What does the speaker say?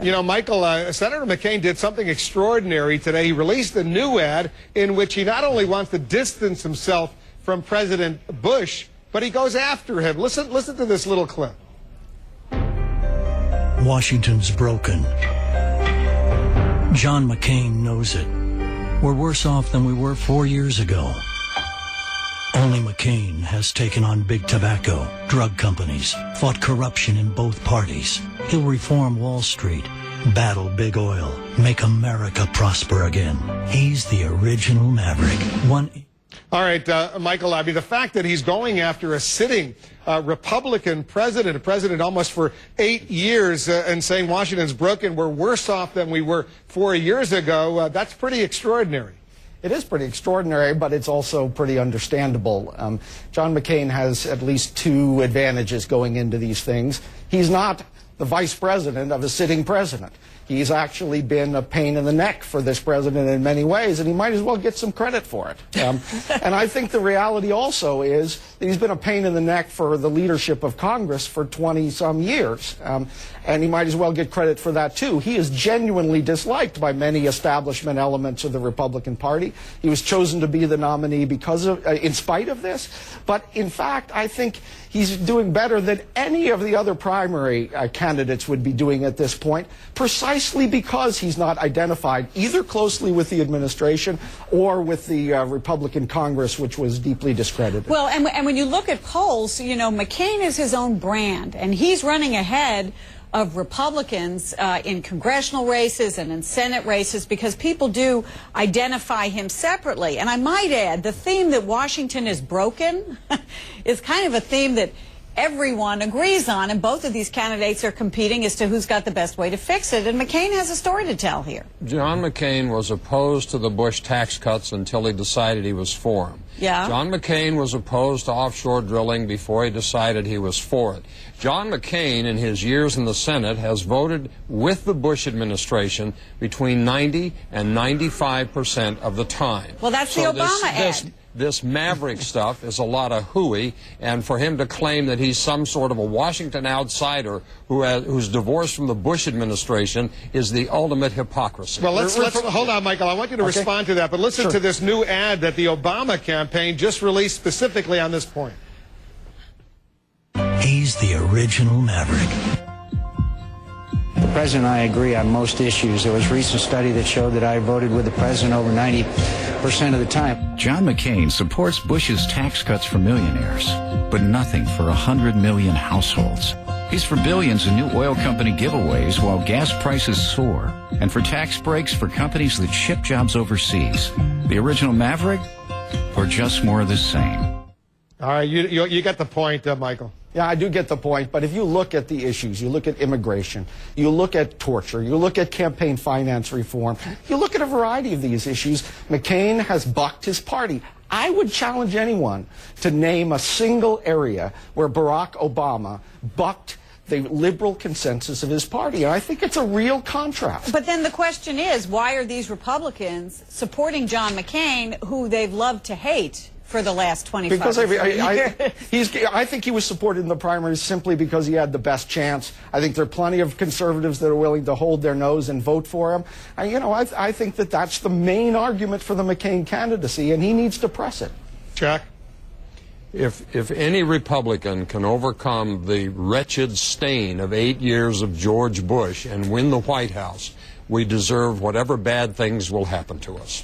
You know, Michael, Senator McCain did something extraordinary today. He released a new ad in which he not only wants to distance himself from President Bush, but he goes after him. Listen to this little clip. Washington's broken. John McCain knows it. We're worse off than we were 4 years ago. Only McCain has taken on big tobacco, drug companies, fought corruption in both parties. He'll reform Wall Street, battle big oil, make America prosper again. He's the original Maverick. All right, Michael, I mean, the fact that he's going after a sitting Republican president, a president almost for 8 years, and saying Washington's broken, we're worse off than we were 4 years ago, that's pretty extraordinary. It is pretty extraordinary, but it's also pretty understandable. John McCain has at least two advantages going into these things. He's not the vice president of a sitting president. He's actually been a pain in the neck for this president in many ways, and he might as well get some credit for it. And I think the reality also is that he's been a pain in the neck for the leadership of Congress for 20-some years, and he might as well get credit for that, too. He is genuinely disliked by many establishment elements of the Republican Party. He was chosen to be the nominee because of, in spite of this, but in fact, I think he's doing better than any of the other primary candidates would be doing at this point, precisely because he's not identified either closely with the administration or with the Republican Congress, which was deeply discredited. Well, and when you look at polls, you know, McCain is his own brand, and he's running ahead of Republicans in congressional races and in Senate races because people do identify him separately. And I might add, the theme that Washington is broken is kind of a theme that everyone agrees on, and both of these candidates are competing as to who's got the best way to fix it, and McCain has a story to tell here. John McCain was opposed to the Bush tax cuts until he decided he was for them. Yeah. John McCain was opposed to offshore drilling before he decided he was for it. John McCain, in his years in the Senate, has voted with the Bush administration between 90 and 95% of the time. Well, that's the Obama ad. This Maverick stuff is a lot of hooey, and for him to claim that he's some sort of a Washington outsider who's divorced from the Bush administration is the ultimate hypocrisy. Well, let's hold on, Michael. I want you to respond to that, but listen to this new ad that the Obama campaign just released specifically on this point. He's the original Maverick. The President and I agree on most issues. There was a recent study that showed that I voted with the President over 90% of the time. John McCain supports Bush's tax cuts for millionaires, but nothing for 100 million households. He's for billions in new oil company giveaways while gas prices soar, and for tax breaks for companies that ship jobs overseas. The original Maverick, or just more of the same? All right, you get the point, Michael. Yeah, I do get the point, but if you look at the issues, you look at immigration, you look at torture, you look at campaign finance reform, you look at a variety of these issues, McCain has bucked his party. I would challenge anyone to name a single area where Barack Obama bucked the liberal consensus of his party. And I think it's a real contrast. But then the question is, why are these Republicans supporting John McCain, who they've loved to hate for the last 25 years? I think he was supported in the primaries simply because he had the best chance. I think there are plenty of conservatives that are willing to hold their nose and vote for him. And, you know, I think that that's the main argument for the McCain candidacy, and he needs to press it. Jack? If any Republican can overcome the wretched stain of 8 years of George Bush and win the White House, we deserve whatever bad things will happen to us.